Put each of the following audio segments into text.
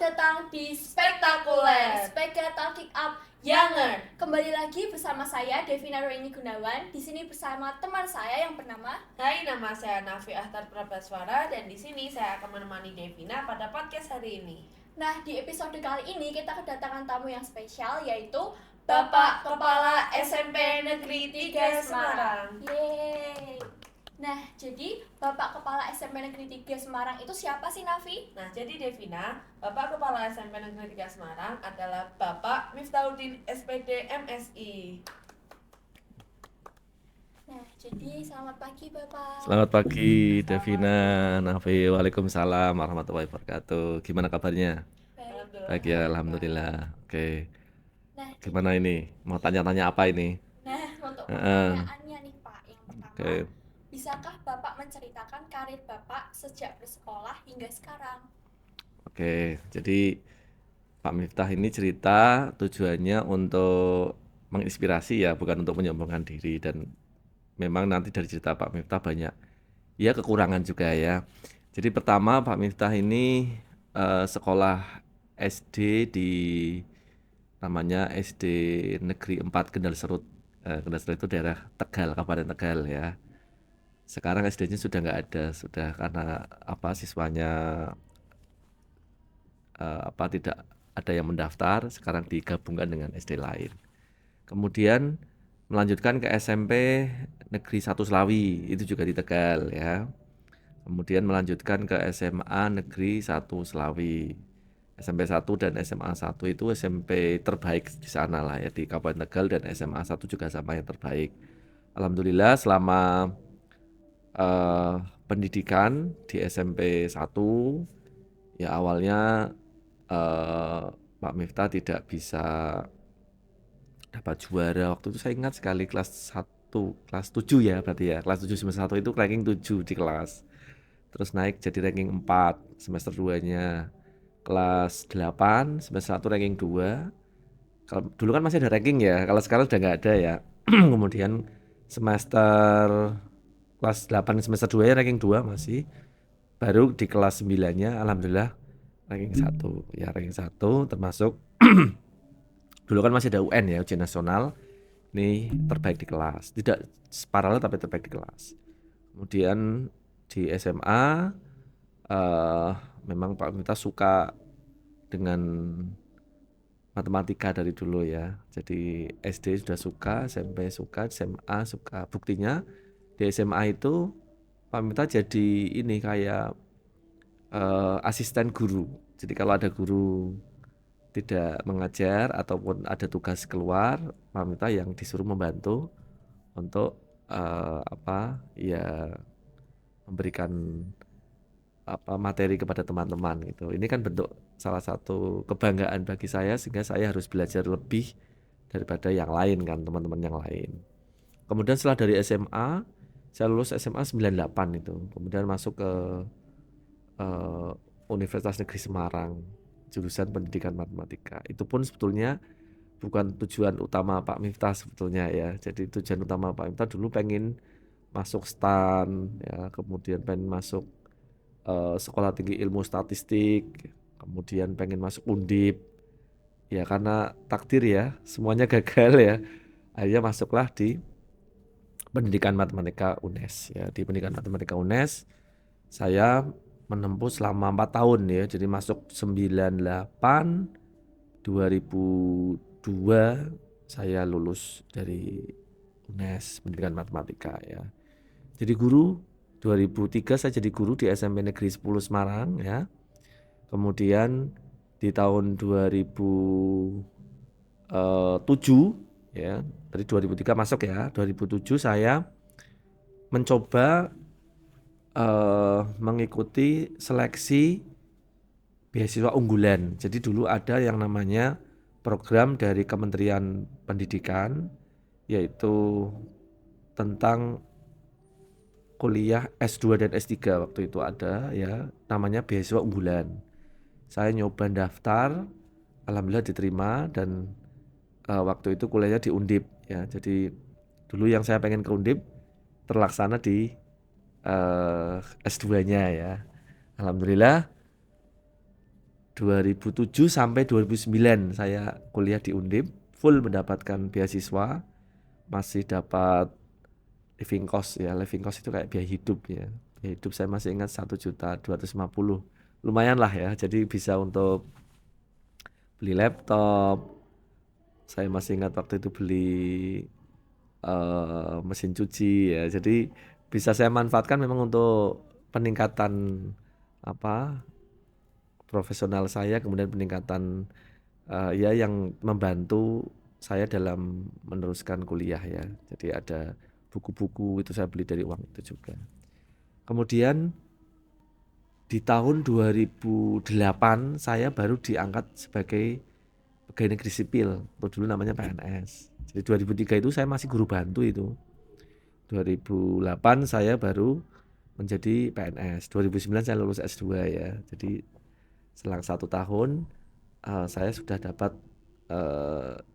datang di Spektakuler Speka Talking Up Younger. Kembali lagi bersama saya Devina Roini Gunawan. Di sini bersama teman saya yang bernama Hai, nama saya Nafi Ahtar Prabaswara dan di sini saya akan menemani Devina pada podcast hari ini. Nah, di episode kali ini kita kedatangan tamu yang spesial yaitu Bapak Kepala SMP Negeri 3 Semarang. Yeay. Nah, jadi Bapak Kepala SMP Negeri 3 Semarang itu siapa sih, Nafi? Nah, jadi Devina, Bapak Kepala SMP Negeri 3 Semarang adalah Bapak Miftahudin SPD MSI. Nah, jadi selamat pagi Bapak. Selamat pagi Devina, Nafi, waalaikumsalam warahmatullahi wabarakatuh. Gimana kabarnya? Baik. Baik ya, alhamdulillah. Oke. Nah, Gimana ini? Mau tanya-tanya apa ini? Nah, untuk pertanyaannya nih Pak, yang pertama, Oke. bisakah Bapak menceritakan karir Bapak sejak bersekolah hingga sekarang? Oke, jadi Pak Miftah ini cerita tujuannya untuk menginspirasi ya, bukan untuk menyombongkan diri. Dan memang nanti dari cerita Pak Miftah banyak ya kekurangan juga ya. Jadi pertama Pak Miftah ini sekolah SD di namanya SD Negeri 4 Kendal Serut. Kendal Serut itu daerah Tegal, Kabupaten Tegal ya. Sekarang SD-nya sudah nggak ada, sudah karena siswanya tidak ada yang mendaftar, sekarang digabungkan dengan SD lain. Kemudian melanjutkan ke SMP Negeri 1 Slawi, itu juga di Tegal ya. Kemudian melanjutkan ke SMA Negeri 1 Slawi. SMP 1 dan SMA 1 itu SMP terbaik di sana lah ya, di Kabupaten Tegal, dan SMA 1 juga sama yang terbaik. Alhamdulillah selama pendidikan di SMP 1 ya awalnya Pak Miftah tidak bisa dapat juara. Waktu itu saya ingat sekali kelas 7 ya berarti ya. Kelas 7 semester 1 itu ranking 7 di kelas. Terus naik jadi ranking 4 semester 2-nya. Kelas 8 semester 1 ranking 2. Kalau dulu kan masih ada ranking ya, kalau sekarang udah nggak ada ya. Kemudian semester kelas 8 semester 2 ya ranking 2 masih. Baru di kelas 9-nya alhamdulillah ranking 1. Ya ranking 1 termasuk dulu kan masih ada UN ya, ujian nasional. Ini terbaik di kelas. Tidak paralel tapi terbaik di kelas. Kemudian di SMA memang Pak Miftah suka dengan matematika dari dulu ya. Jadi SD sudah suka, SMP suka, SMA suka. Buktinya di SMA itu Pak Miftah jadi ini kayak asisten guru. Jadi kalau ada guru tidak mengajar ataupun ada tugas keluar, Pak Miftah yang disuruh membantu untuk memberikan materi kepada teman-teman gitu. Ini kan bentuk salah satu kebanggaan bagi saya, sehingga saya harus belajar lebih daripada yang lain kan, teman-teman yang lain. Kemudian setelah dari SMA, saya lulus SMA 98 itu. Kemudian masuk ke Universitas Negeri Semarang, jurusan Pendidikan Matematika. Itu pun sebetulnya bukan tujuan utama Pak Miftah sebetulnya ya. Jadi tujuan utama Pak Miftah dulu pengen masuk STAN ya, kemudian pengen masuk Sekolah Tinggi Ilmu Statistik, kemudian pengen masuk Undip. Ya karena takdir ya, semuanya gagal ya. Akhirnya masuklah di Pendidikan Matematika UNES ya. Di Pendidikan Matematika UNES saya menempuh selama 4 tahun ya. Jadi masuk 98, 2002 saya lulus dari UNES Pendidikan Matematika ya. Jadi guru 2003 saya jadi guru di SMP Negeri 10 Semarang ya. Kemudian di tahun 2007 ya, dari 2003 masuk ya, 2007 saya mencoba mengikuti seleksi beasiswa unggulan. Jadi dulu ada yang namanya program dari Kementerian Pendidikan, yaitu tentang kuliah S2 dan S3 waktu itu ada ya, namanya beasiswa unggulan. Saya nyoba daftar, alhamdulillah diterima, dan waktu itu kuliahnya di Undip ya. Jadi dulu yang saya pengen ke Undip terlaksana di S2-nya ya. Alhamdulillah 2007 sampai 2009 saya kuliah di Undip, full mendapatkan beasiswa, masih dapat living cost ya. Living cost itu kayak biaya hidup ya. Biaya hidup saya masih ingat 1.250.000. Lumayan lah ya. Jadi bisa untuk beli laptop. Saya masih ingat waktu itu beli mesin cuci ya. Jadi bisa saya manfaatkan memang untuk peningkatan apa profesional saya, kemudian peningkatan ya yang membantu saya dalam meneruskan kuliah ya. Jadi ada buku-buku itu saya beli dari uang itu juga. Kemudian di tahun 2008 saya baru diangkat sebagai pegawai negeri sipil, atau dulu namanya PNS. Jadi 2003 itu saya masih guru bantu itu. 2008 saya baru menjadi PNS. 2009 saya lulus S2 ya. Jadi selang 1 tahun saya sudah dapat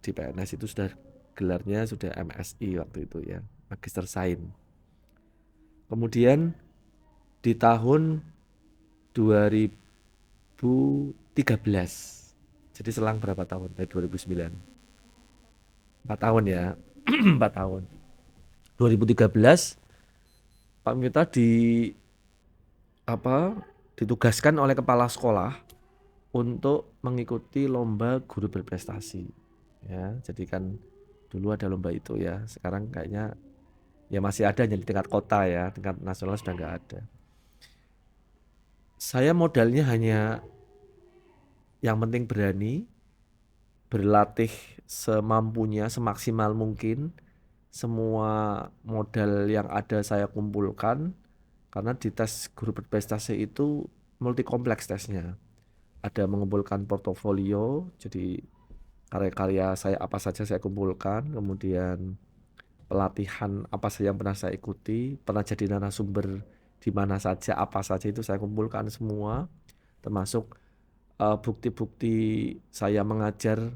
di PNS itu sudah gelarnya sudah MSI waktu itu ya, Magister Sains. Kemudian di tahun 2013, jadi selang berapa tahun dari 2009? 4 tahun ya. 4 tahun. 2013 Pak Mita ditugaskan oleh kepala sekolah untuk mengikuti lomba guru berprestasi ya. Jadi kan dulu ada lomba itu ya, sekarang kayaknya ya masih ada di tingkat kota ya, tingkat nasional sudah nggak ada. Saya modalnya hanya yang penting berani, berlatih semampunya, semaksimal mungkin. Semua modal yang ada saya kumpulkan, karena di tes guru berprestasi itu multi kompleks tesnya. Ada mengumpulkan portofolio, jadi karya-karya saya apa saja saya kumpulkan, kemudian pelatihan apa saja yang pernah saya ikuti, pernah jadi narasumber di mana saja, apa saja itu saya kumpulkan semua, termasuk bukti-bukti saya mengajar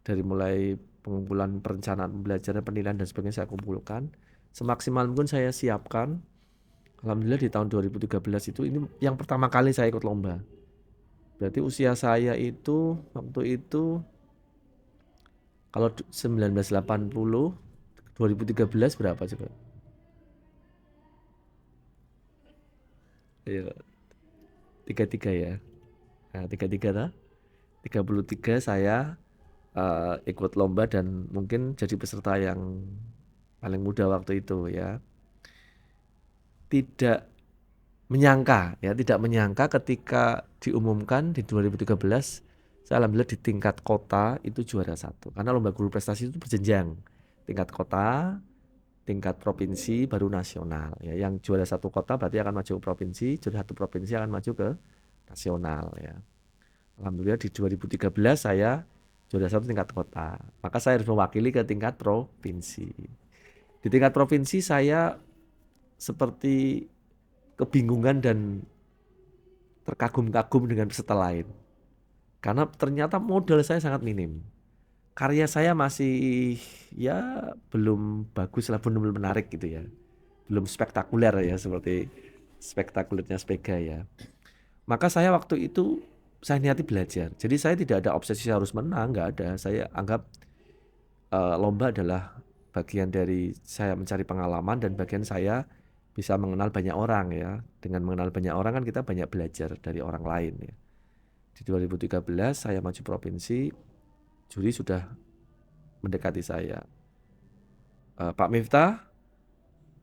dari mulai pengumpulan perencanaan pembelajaran, penilaian dan sebagainya saya kumpulkan. Semaksimal mungkin saya siapkan. Alhamdulillah di tahun 2013 itu ini yang pertama kali saya ikut lomba. Berarti usia saya itu waktu itu kalau 1980 2013 berapa coba? Ayo 33 ya. Nah, 33 lah. 33 saya ikut lomba dan mungkin jadi peserta yang paling muda waktu itu ya. Tidak menyangka ketika diumumkan di 2013 saya alhamdulillah di tingkat kota itu juara 1. Karena lomba guru prestasi itu berjenjang. Tingkat kota, tingkat provinsi, baru nasional ya. Yang juara 1 kota berarti akan maju ke provinsi, juara 1 provinsi akan maju ke nasional ya. Alhamdulillah di 2013 saya juara 1 tingkat kota. Maka saya harus mewakili ke tingkat provinsi. Di tingkat provinsi saya seperti kebingungan dan terkagum-kagum dengan peserta lain. Karena ternyata modal saya sangat minim. Karya saya masih ya belum bagus lah, belum menarik gitu ya. Belum spektakuler ya seperti spektakulernya Spega ya. Maka saya waktu itu saya niati belajar. Jadi saya tidak ada obsesi harus menang, nggak ada. Saya anggap lomba adalah bagian dari saya mencari pengalaman dan bagian saya bisa mengenal banyak orang ya. Dengan mengenal banyak orang kan kita banyak belajar dari orang lain ya. Di 2013 saya maju provinsi, juri sudah mendekati saya. Pak Miftah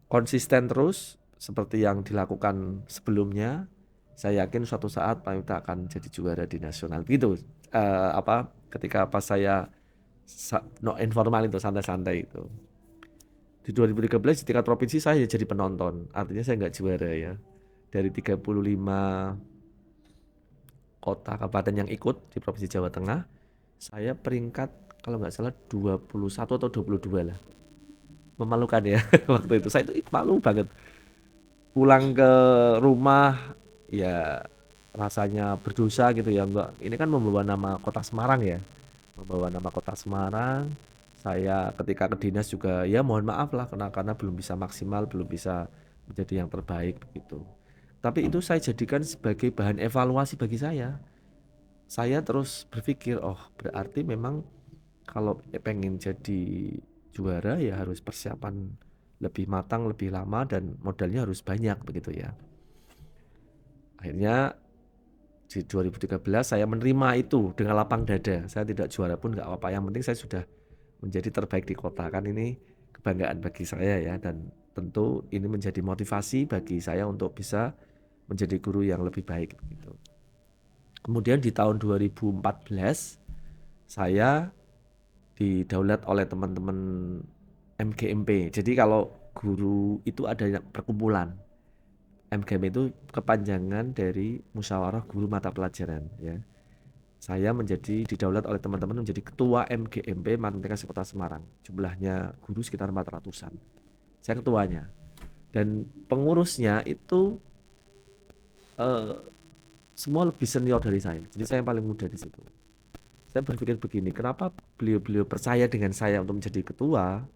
konsisten terus seperti yang dilakukan sebelumnya. Saya yakin suatu saat Pak Miftah akan jadi juara di nasional. Begitu ketika pas saya informal itu santai-santai itu. Di 2013 di tingkat provinsi saya jadi penonton. Artinya saya nggak juara ya. Dari 35 kota kabupaten yang ikut di Provinsi Jawa Tengah, saya peringkat kalau nggak salah 21 atau 22 lah. Memalukan ya waktu itu. Saya itu malu banget. Pulang ke rumah ya rasanya berdosa gitu ya. Enggak, ini kan membawa nama kota Semarang ya. Membawa nama kota Semarang. Saya ketika ke dinas juga ya mohon maaf lah karena belum bisa maksimal, belum bisa menjadi yang terbaik begitu. Tapi itu saya jadikan sebagai bahan evaluasi bagi saya. saya terus berpikir, oh berarti memang kalau pengen jadi juara ya harus persiapan lebih matang, lebih lama, dan modalnya harus banyak begitu ya. Akhirnya di 2013 saya menerima itu dengan lapang dada. Saya tidak juara pun nggak apa-apa, yang penting saya sudah menjadi terbaik di kota, kan ini kebanggaan bagi saya ya, dan tentu ini menjadi motivasi bagi saya untuk bisa menjadi guru yang lebih baik gitu. Kemudian di tahun 2014 saya didaulat oleh teman-teman MGMP. Jadi kalau guru itu ada perkumpulan. MGMP itu kepanjangan dari Musyawarah Guru Mata Pelajaran ya. Saya menjadi didaulat oleh teman-teman menjadi ketua MGMP Matematika Kota Semarang. Jumlahnya guru sekitar 400-an. Saya ketuanya. Dan pengurusnya itu semua lebih senior dari saya. Jadi saya yang paling muda di situ. Saya berpikir begini, kenapa beliau-beliau percaya dengan saya untuk menjadi ketua?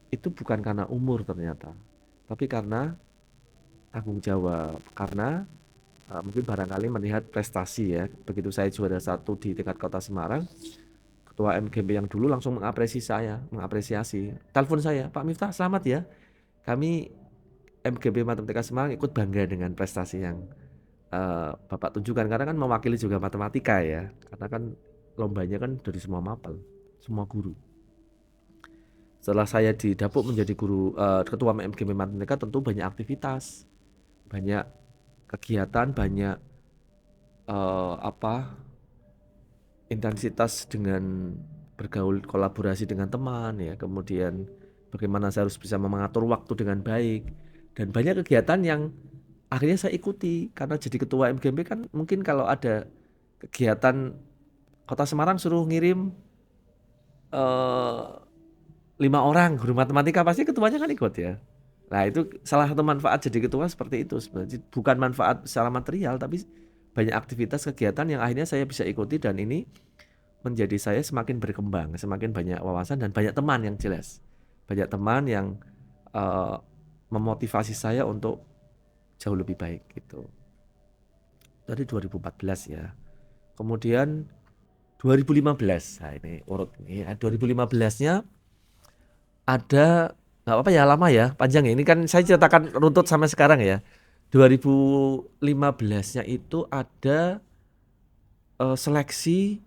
Itu bukan karena umur ternyata, tapi karena tanggung jawab. Karena mungkin barangkali melihat prestasi ya. Begitu saya juara 1 di tingkat Kota Semarang, ketua MGMP yang dulu langsung mengapresiasi. Telepon saya, Pak Miftah, selamat ya. Kami MGMP Matematika Semarang ikut bangga dengan prestasi yang Bapak tunjukkan, karena kan mewakili juga matematika ya. Karena kan lombanya kan dari semua mapel, semua guru. Setelah saya didapuk menjadi guru ketua MGMP Matematika, tentu banyak aktivitas, banyak kegiatan, banyak intensitas dengan bergaul, kolaborasi dengan teman ya. Kemudian bagaimana saya harus bisa mengatur waktu dengan baik, dan banyak kegiatan yang akhirnya saya ikuti. Karena jadi ketua MGMP kan mungkin kalau ada kegiatan Kota Semarang suruh ngirim 5 orang guru matematika, pasti ketuanya kan ikut ya. Nah itu salah satu manfaat jadi ketua seperti itu sebenarnya. Bukan manfaat secara material, tapi banyak aktivitas kegiatan yang akhirnya saya bisa ikuti, dan ini menjadi saya semakin berkembang, semakin banyak wawasan dan banyak teman yang jelas. Banyak teman yang memotivasi saya untuk jauh lebih baik gitu. Dari 2014 ya. Kemudian 2015, nah ini urut ini ya. 2015-nya ada, nggak apa-apa ya, lama ya, panjang ya. Ini kan saya ceritakan runtut sampai sekarang ya. 2015-nya itu ada seleksi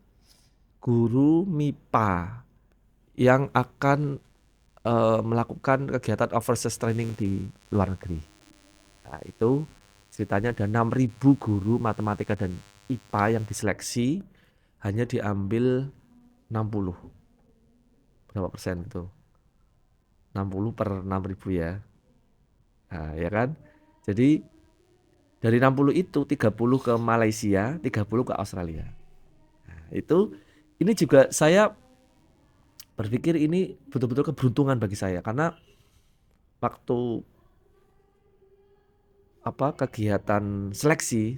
guru MIPA yang akan melakukan kegiatan overseas training di luar negeri. Nah itu ceritanya ada 6.000 guru matematika dan IPA yang diseleksi, hanya diambil 60. Berapa persen itu? 60 per 6.000 ya. Nah, ya kan? Jadi dari 60 itu 30 ke Malaysia, 30 ke Australia. Nah, itu ini juga saya berpikir ini betul-betul keberuntungan bagi saya, karena waktu kegiatan seleksi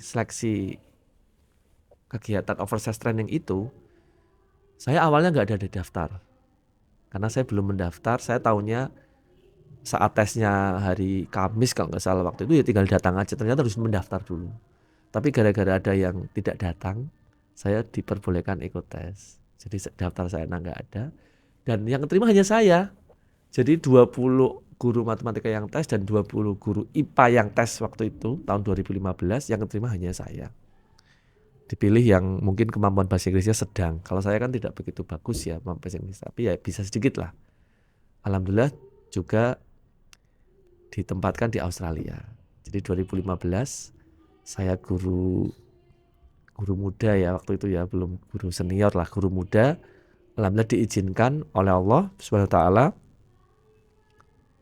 kegiatan overseas training itu, saya awalnya nggak ada daftar. Karena saya belum mendaftar, saya tahunya saat tesnya hari Kamis kalau nggak salah waktu itu, ya tinggal datang aja. Ternyata harus mendaftar dulu. Tapi gara-gara ada yang tidak datang, saya diperbolehkan ikut tes. Jadi daftar saya nggak ada. Dan yang keterima hanya saya. Jadi 20 guru matematika yang tes dan 20 guru IPA yang tes waktu itu, tahun 2015, yang keterima hanya saya. Dipilih yang mungkin kemampuan bahasa Inggrisnya sedang. Kalau saya kan tidak begitu bagus ya kemampuan bahasa Inggris, tapi ya bisa sedikit lah. Alhamdulillah juga ditempatkan di Australia. Jadi 2015 saya guru muda ya waktu itu ya, belum guru senior lah, guru muda. Alhamdulillah diizinkan oleh Allah Subhanahu wa taala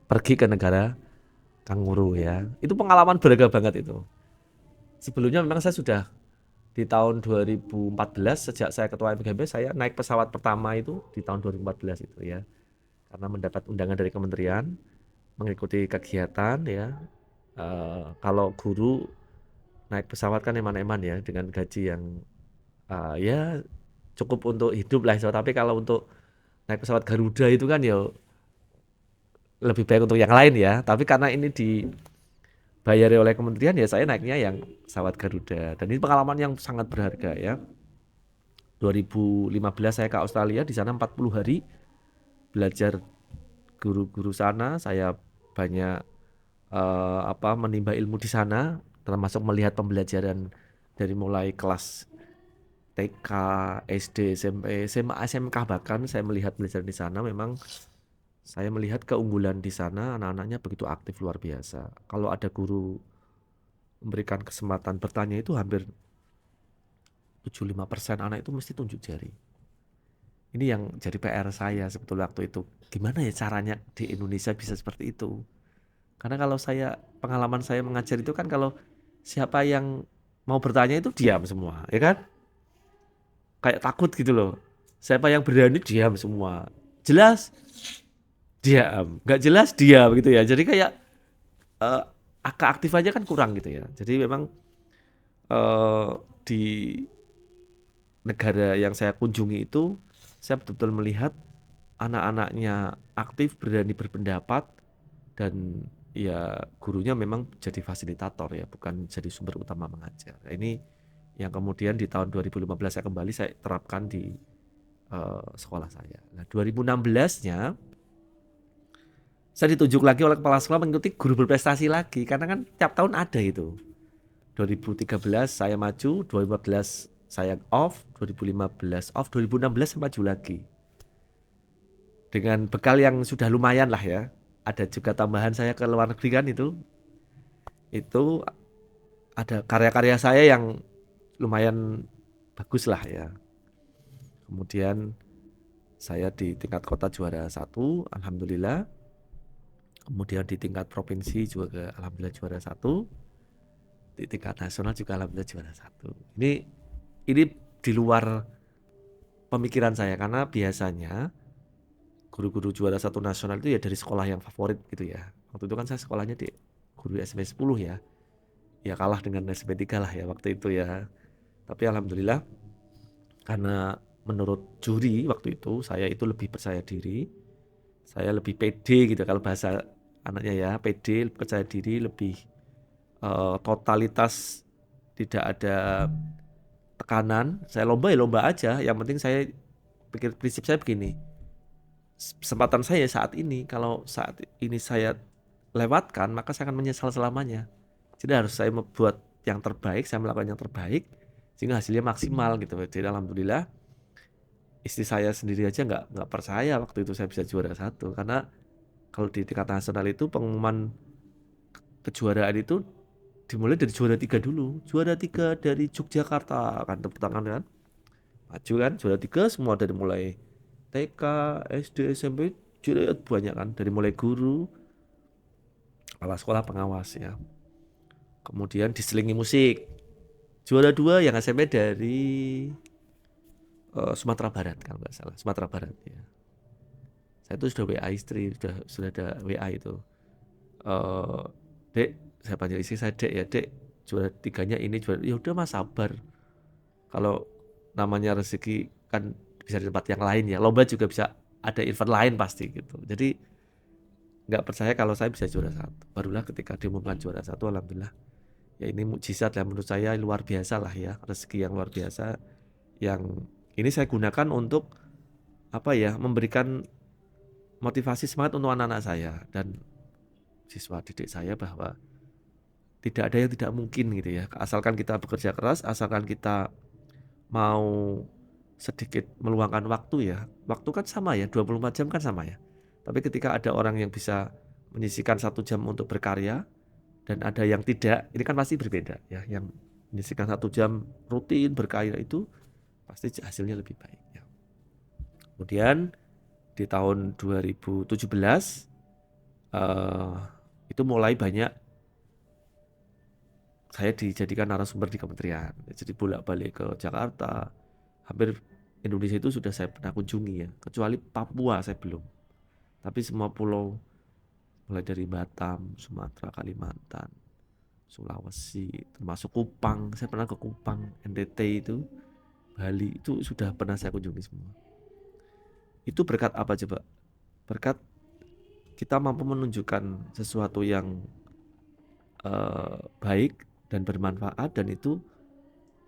pergi ke negara Kanguru ya. Itu pengalaman berharga banget itu. Sebelumnya memang saya sudah di tahun 2014, sejak saya ketua MGMP, saya naik pesawat pertama itu di tahun 2014 itu ya. Karena mendapat undangan dari kementerian, mengikuti kegiatan ya. Kalau guru naik pesawat kan eman-eman ya, dengan gaji yang ya cukup untuk hidup lah. Tapi kalau untuk naik pesawat Garuda itu kan ya lebih baik untuk yang lain ya. Tapi karena ini dibayari oleh kementerian, ya saya naiknya yang pesawat Garuda. Dan ini pengalaman yang sangat berharga ya. 2015 saya ke Australia, di sana 40 hari belajar guru-guru sana. Saya banyak menimba ilmu di sana, termasuk melihat pembelajaran dari mulai kelas TK, SD, SMP, SMA, SMK, bahkan saya melihat belajar di sana. Memang saya melihat keunggulan di sana, anak-anaknya begitu aktif, luar biasa. Kalau ada guru memberikan kesempatan bertanya, itu hampir 75% anak itu mesti tunjuk jari. Ini yang jadi PR saya sebetulnya waktu itu. Gimana ya caranya di Indonesia bisa seperti itu? Karena kalau pengalaman saya mengajar itu kan, kalau siapa yang mau bertanya itu diam semua, ya kan? Kayak takut gitu loh. Siapa yang berani diam semua. Jelas diam, nggak jelas diam gitu ya. Jadi kayak angka aktif aja kan kurang gitu ya. Jadi memang di negara yang saya kunjungi itu, saya betul-betul melihat anak-anaknya aktif, berani berpendapat, dan ya gurunya memang jadi fasilitator ya, bukan jadi sumber utama mengajar. Ini yang kemudian di tahun 2015 saya terapkan di sekolah saya. Nah, 2016-nya saya ditunjuk lagi oleh kepala sekolah mengikuti guru berprestasi lagi, karena kan tiap tahun ada itu. 2013 saya maju, 2014 saya off, 2015 off, 2016 saya maju lagi. Dengan bekal yang sudah lumayan lah ya. Ada juga tambahan saya ke luar negeri kan itu. Itu ada karya-karya saya yang lumayan bagus lah ya. Kemudian saya di tingkat kota juara 1, alhamdulillah. Kemudian di tingkat provinsi juga alhamdulillah juara 1. Di tingkat nasional juga alhamdulillah juara 1. Ini di luar pemikiran saya, karena biasanya guru-guru juara 1 nasional itu ya dari sekolah yang favorit gitu ya. Waktu itu kan saya sekolahnya di guru SMP 10 ya. Ya kalah dengan SMP 3 lah ya waktu itu ya. Tapi alhamdulillah, karena menurut juri waktu itu saya itu lebih percaya diri. Saya lebih pede gitu kalau bahasa anaknya ya, pede, percaya diri, lebih totalitas, tidak ada tekanan. Saya lomba ya lomba aja. Yang penting saya prinsip saya begini. Kesempatan saya saat ini, kalau saat ini saya lewatkan, maka saya akan menyesal selamanya. Jadi harus saya membuat yang terbaik, saya melakukan yang terbaik sehingga hasilnya maksimal gitu. Jadi alhamdulillah, istri saya sendiri aja nggak percaya waktu itu saya bisa juara 1, karena kalau di tingkat nasional itu pengumuman kejuaraan itu dimulai dari juara 3 dulu. Juara 3 dari Yogyakarta, kan tepuk tangan kan, maju kan, juara 3 semua dari mulai TK, SD, SMP, juara banyak kan, dari mulai guru, kepala sekolah, pengawas ya. Kemudian diselingi musik. Juara 2 yang SMP dari Sumatera Barat kalau nggak salah, Sumatera Barat ya. Saya itu sudah WA istri, sudah ada WA itu. Dek, saya panggil istri saya, Dek ya, Dek, juara 3-nya ini juara. Ya udah Mas, sabar. Kalau namanya rezeki kan bisa di tempat yang lain ya. Lomba juga bisa ada event lain pasti gitu. Jadi nggak percaya kalau saya bisa juara 1. Barulah ketika diumumkan juara 1, alhamdulillah. Ya ini mukjizat ya menurut saya, luar biasa lah ya, rezeki yang luar biasa yang ini saya gunakan untuk memberikan motivasi semangat untuk anak-anak saya dan siswa didik saya, bahwa tidak ada yang tidak mungkin gitu ya, asalkan kita bekerja keras, asalkan kita mau sedikit meluangkan waktu ya. Waktu kan sama ya, 24 jam kan sama ya, tapi ketika ada orang yang bisa menyisihkan 1 jam untuk berkarya dan ada yang tidak, ini kan pasti berbeda ya. Yang menyisihkan 1 jam rutin berkarya itu pasti hasilnya lebih baik ya. Kemudian di tahun 2017 itu mulai banyak saya dijadikan narasumber di kementerian. Jadi bolak-balik ke Jakarta, hampir Indonesia itu sudah saya pernah kunjungi ya, kecuali Papua saya belum. Tapi semua pulau, mulai dari Batam, Sumatera, Kalimantan, Sulawesi, termasuk Kupang, saya pernah ke Kupang, NTT itu, Bali, itu sudah pernah saya kunjungi semua. Itu berkat apa coba? Berkat kita mampu menunjukkan sesuatu yang baik dan bermanfaat, dan itu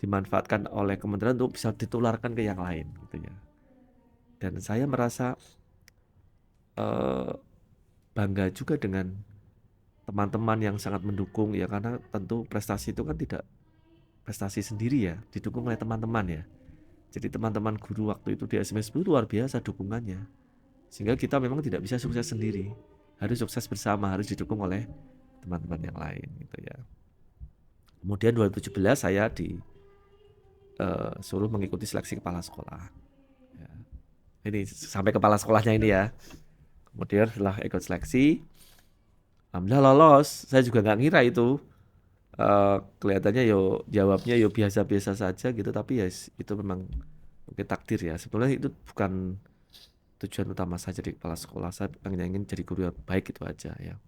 dimanfaatkan oleh kementerian untuk bisa ditularkan ke yang lain gitu ya. Dan saya merasa bangga juga dengan teman-teman yang sangat mendukung ya, karena tentu prestasi itu kan tidak prestasi sendiri ya, didukung oleh teman-teman ya. Jadi teman-teman guru waktu itu di SMP 10 luar biasa dukungannya. Sehingga kita memang tidak bisa sukses sendiri. Harus sukses bersama, harus didukung oleh teman-teman yang lain gitu ya. Kemudian 2017 saya disuruh mengikuti seleksi kepala sekolah. Ya. Ini sampai kepala sekolahnya ini ya. Kemudian setelah ikut seleksi, alhamdulillah lolos. Saya juga nggak ngira itu. Kelihatannya jawabnya biasa-biasa saja gitu, tapi ya itu memang mungkin takdir ya. Sebenarnya itu bukan tujuan utama saya jadi kepala sekolah. Saya ingin jadi guru yang baik, itu aja ya.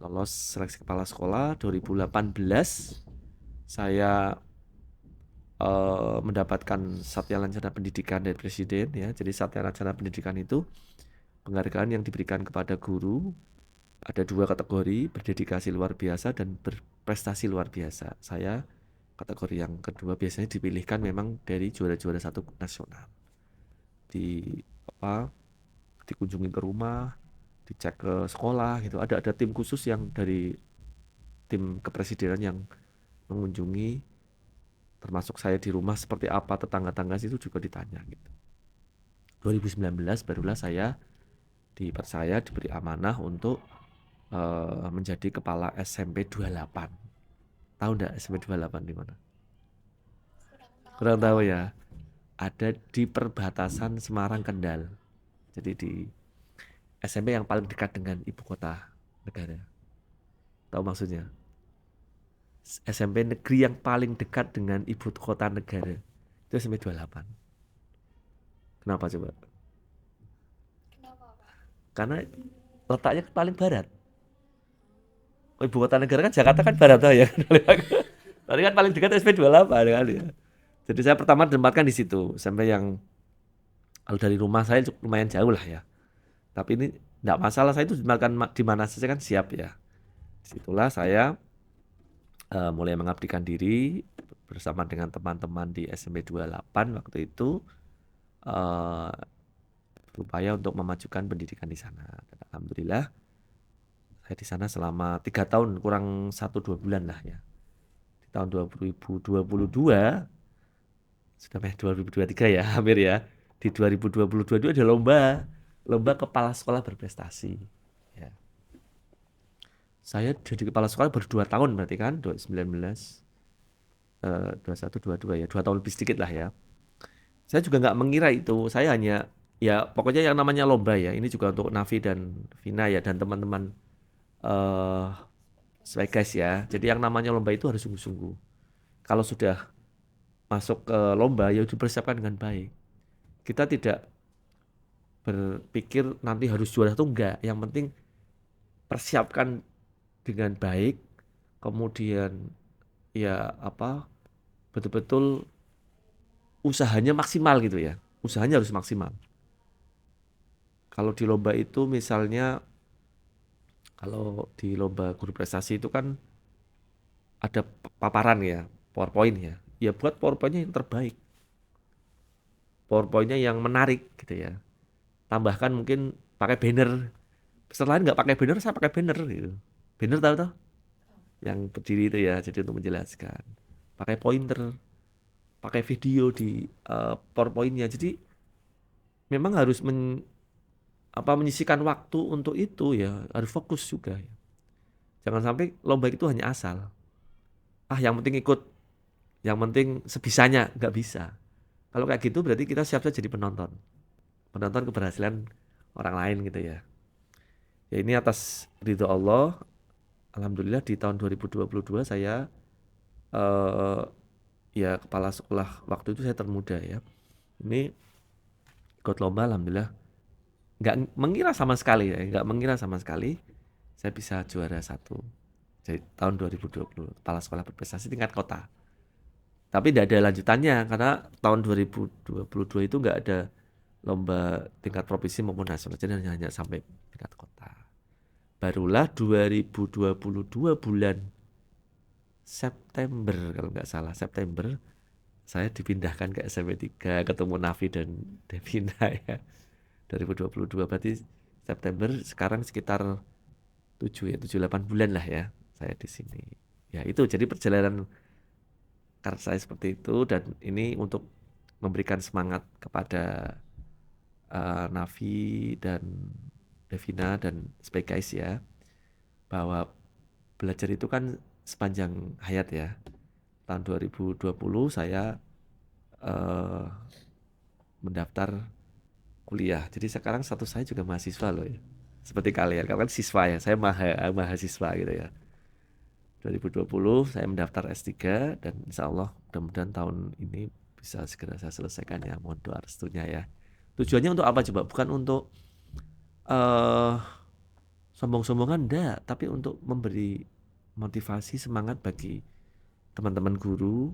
Lolos seleksi kepala sekolah 2018, saya mendapatkan Satya Lancana Pendidikan dari Presiden ya. Jadi Satya Lancana Pendidikan itu penghargaan yang diberikan kepada guru. Ada 2 kategori, berdedikasi luar biasa dan berprestasi luar biasa. Saya kategori yang kedua, biasanya dipilihkan memang dari juara-juara 1 nasional. Dikunjungi ke rumah, dicek ke sekolah gitu. Ada tim khusus yang dari tim kepresidenan yang mengunjungi, termasuk saya di rumah seperti apa, tetangga-tangga itu juga ditanya gitu. 2019 barulah saya dipercaya, diberi amanah untuk menjadi kepala SMP 28. Tahu enggak SMP 28 di mana? Kurang tahu ya. Ada di perbatasan Semarang Kendal. Jadi di SMP yang paling dekat dengan ibu kota negara. Tahu maksudnya? SMP negeri yang paling dekat dengan ibu kota negara. Itu SMP 28. Kenapa coba? Kenapa, Pak? Karena letaknya paling barat. Ibu kota negara kan Jakarta kan barat ya. Tadi kan paling dekat SMP 28 kan ya. Jadi saya pertama ditempatkan di situ, sampai yang kalau dari rumah saya lumayan jauh lah ya. Tapi ini enggak masalah, saya itu ditempatkan di mana saja kan siap ya. Disitulah saya mulai mengabdikan diri bersama dengan teman-teman di SMP 28 waktu itu, berupaya untuk memajukan pendidikan di sana. Dan alhamdulillah saya di sana selama 3 tahun kurang 1-2 bulan lah ya. Di tahun 2022 sudah 2023 ya, hampir ya. Di 2022 itu ada lomba kepala sekolah berprestasi. Ya. Saya jadi kepala sekolah baru 2 tahun berarti kan, 2019, 21, 22 ya, 2 tahun lebih sedikit lah ya. Saya juga nggak mengira itu, saya hanya ya pokoknya yang namanya lomba ya. Ini juga untuk Nafi dan Vina ya, dan teman-teman sebagai guys ya. Jadi yang namanya lomba itu harus sungguh-sungguh. Kalau sudah masuk ke lomba ya dipersiapkan dengan baik. Kita tidak berpikir nanti harus juara atau enggak. Yang penting persiapkan dengan baik, kemudian ya betul-betul usahanya maksimal gitu ya. Usahanya harus maksimal. Kalau di lomba itu misalnya, kalau di lomba guru prestasi itu kan ada paparan ya, PowerPoint ya. Ya buat PowerPoint-nya yang terbaik. PowerPoint-nya yang menarik gitu ya. Tambahkan mungkin pakai banner. Peserta lain nggak pakai banner, saya pakai banner gitu. Banner tahu toh? Yang berdiri itu ya, jadi untuk menjelaskan. Pakai pointer, pakai video di PowerPoint-nya. Jadi memang harus menyisihkan waktu untuk itu ya, harus fokus juga ya. Jangan sampai lomba itu hanya asal. Yang penting ikut, yang penting sebisanya, nggak bisa. Kalau kayak gitu berarti kita siap saja jadi penonton keberhasilan orang lain gitu ya. Ya ini atas ridho Allah, alhamdulillah di tahun 2022 saya ya kepala sekolah waktu itu saya termuda ya. Ini ikut lomba, alhamdulillah nggak mengira sama sekali ya, nggak mengira sama sekali saya bisa juara 1. Jadi tahun 2020 kepala sekolah berprestasi tingkat kota. Tapi tidak ada lanjutannya karena tahun 2022 itu nggak ada lomba tingkat provinsi maupun nasional, jadi hanya sampai tingkat kota. Barulah 2022 bulan September kalau nggak salah, September saya dipindahkan ke SMP 3, ketemu Nafi dan Devina ya. 2022 berarti September, sekarang sekitar 7 ya, 7-8 bulan lah ya saya di sini. Ya itu jadi perjalanan karir saya seperti itu, dan ini untuk memberikan semangat kepada Nafi dan Devina dan sebagai guys ya, bahwa belajar itu kan sepanjang hayat ya. Tahun 2020 saya eh, mendaftar kuliah. Jadi sekarang status saya juga mahasiswa loh ya. Seperti kalian kan siswa ya, saya mahasiswa gitu ya. 2020 saya mendaftar S3, dan insya Allah mudah-mudahan tahun ini bisa segera saya selesaikan ya. Mohon doa restunya ya. Tujuannya untuk apa coba? Bukan untuk eh sombong-sombongan enggak, tapi untuk memberi motivasi semangat bagi teman-teman guru,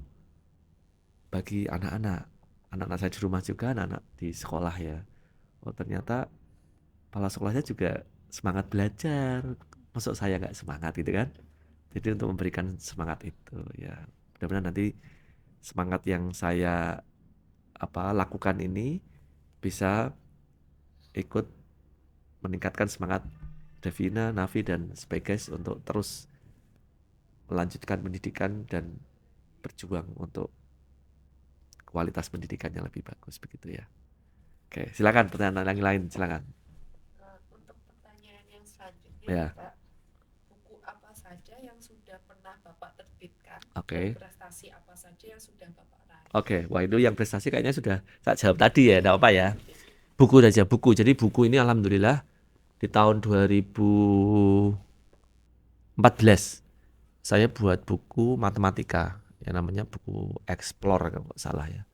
bagi anak-anak saya di rumah juga, anak-anak di sekolah ya. Oh ternyata kepala sekolahnya juga semangat belajar, masuk saya nggak semangat gitu kan. Jadi untuk memberikan semangat itu ya, mudah-mudahan nanti semangat yang saya lakukan ini bisa ikut meningkatkan semangat Devina, Nafi dan Speges untuk terus melanjutkan pendidikan dan berjuang untuk kualitas pendidikan yang lebih bagus begitu ya. Oke, silakan pertanyaan yang lain, silakan. Untuk pertanyaan yang selanjutnya, Ya. Pak, buku apa saja yang sudah pernah Bapak terbitkan? Oke. Dan prestasi apa saja yang sudah Bapak raih? Oke, wah itu yang prestasi kayaknya sudah saya jawab tadi ya, enggak apa ya. Buku saja, buku. Jadi buku ini alhamdulillah di tahun 2014 saya buat buku matematika yang namanya buku Explore kalau nggak salah ya.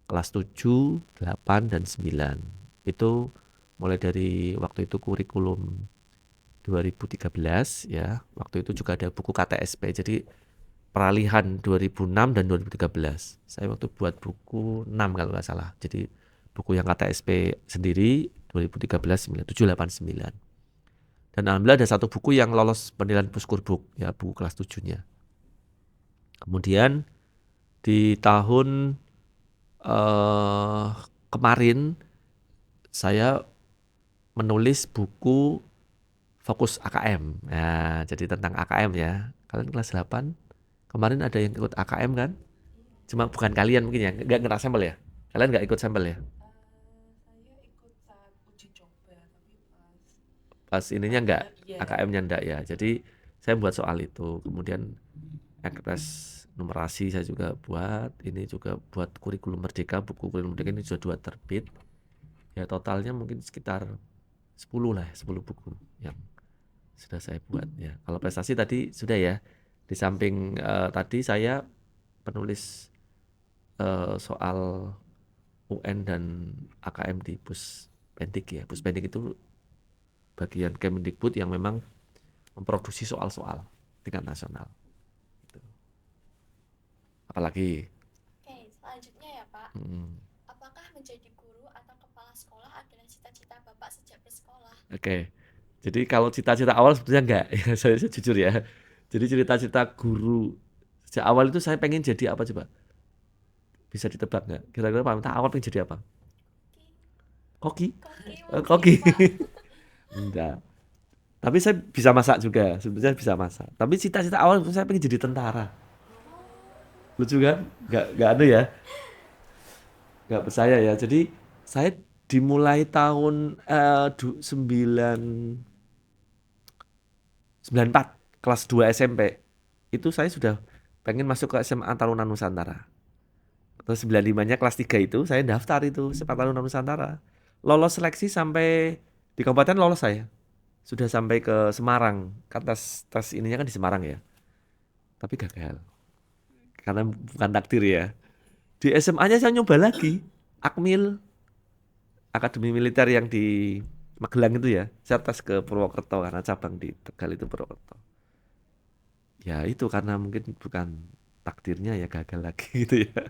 Kelas 7, 8, dan 9. Itu mulai dari waktu itu kurikulum 2013 ya. Waktu itu juga ada buku KTSP. Jadi peralihan 2006 dan 2013. Saya waktu buat buku 6 kalau nggak salah. Jadi buku yang KTSP sendiri 2013 789. Dan alhamdulillah ada satu buku yang lolos penilaian Puskurbuk ya, buku kelas 7-nya. Kemudian di tahun kemarin saya menulis buku fokus AKM. Nah, jadi tentang AKM ya. Kalian kelas 8 kemarin ada yang ikut AKM kan? Cuma bukan kalian mungkin ya, nggak ngerasa sampel ya? Kalian nggak ikut sampel ya? Saya ikut saat uji coba, tapi Pas ininya nggak, iya. AKM-nya nggak ya. Jadi saya buat soal itu. Kemudian ekspres numerasi saya juga buat. Ini juga buat kurikulum merdeka. Buku kurikulum merdeka ini sudah 2 terbit. Ya totalnya mungkin sekitar 10 lah, 10 buku yang sudah saya buat ya. Kalau prestasi tadi sudah ya. Di samping tadi saya penulis soal UN dan AKM di Puspendik ya. Puspendik itu bagian Kemendikbud yang memang memproduksi soal-soal tingkat nasional. Gitu. Apalagi? Oke, selanjutnya ya Pak. Apakah menjadi guru atau kepala sekolah adalah cita-cita Bapak sejak bersekolah? Oke. Jadi kalau cita-cita awal sebetulnya enggak, ya, saya jujur ya. Jadi cita-cita guru sejak awal itu saya pengen jadi apa coba? Bisa ditebak nggak? Kira-kira Pak Miftah awal pengen jadi apa? Koki? Koki. Enggak. Tapi saya bisa masak juga, sebetulnya bisa masak. Tapi cita-cita awal saya pengen jadi tentara. Lucu kan? Nggak ada ya? Nggak percaya ya. Jadi saya dimulai tahun 94 kelas 2 SMP. Itu saya sudah pengen masuk ke SMA Taruna Nusantara. Terus 95-nya kelas 3 itu saya daftar itu SMA Taruna Nusantara. Lolos seleksi sampai di kabupaten lolos saya. Sudah sampai ke Semarang. Kan tes ininya kan di Semarang ya. Tapi gagal. Karena bukan takdir ya. Di SMA-nya saya nyoba lagi. Akmil, Akademi Militer yang di Magelang itu ya. Saya tes ke Purwokerto karena cabang di Tegal itu Purwokerto. Ya itu karena mungkin bukan takdirnya ya, gagal lagi gitu ya.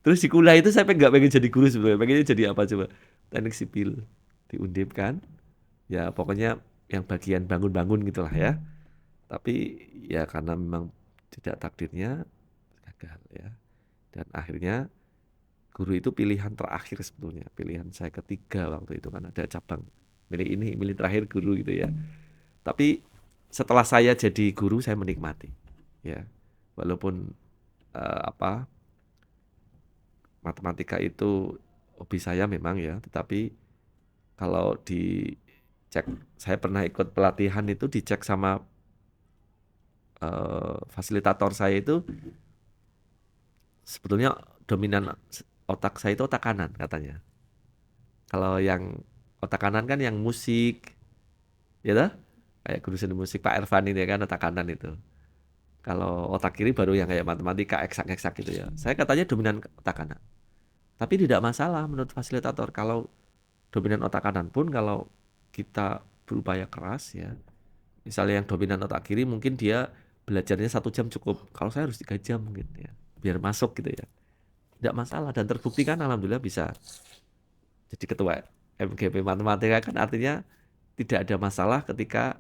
Terus di kuliah itu saya nggak pengen jadi guru sebenarnya. Pengennya jadi apa coba? Teknik sipil di Undip kan. Ya pokoknya yang bagian bangun-bangun gitulah ya. Tapi ya karena memang tidak takdirnya gagal ya. Dan akhirnya guru itu pilihan terakhir sebetulnya, pilihan saya ketiga waktu itu, kan ada cabang milih ini, milih terakhir guru gitu ya. Tapi setelah saya jadi guru saya menikmati ya, walaupun matematika itu hobi saya memang ya, tetapi kalau dicek, saya pernah ikut pelatihan itu dicek sama fasilitator saya itu sebetulnya dominan otak saya itu otak kanan katanya. Kalau yang otak kanan kan yang musik, ya toh? Kayak guru seni musik Pak Ervan ini kan otak kanan itu. Kalau otak kiri baru yang kayak matematika eksak-eksak gitu ya. Saya katanya dominan otak kanan. Tapi tidak masalah menurut fasilitator kalau dominan otak kanan pun kalau kita berupaya keras ya. Misalnya yang dominan otak kiri mungkin dia belajarnya 1 jam cukup. Kalau saya harus 3 jam mungkin ya. Biar masuk gitu ya. Tidak masalah dan terbukti kan alhamdulillah bisa jadi ketua MGP matematika, kan artinya tidak ada masalah ketika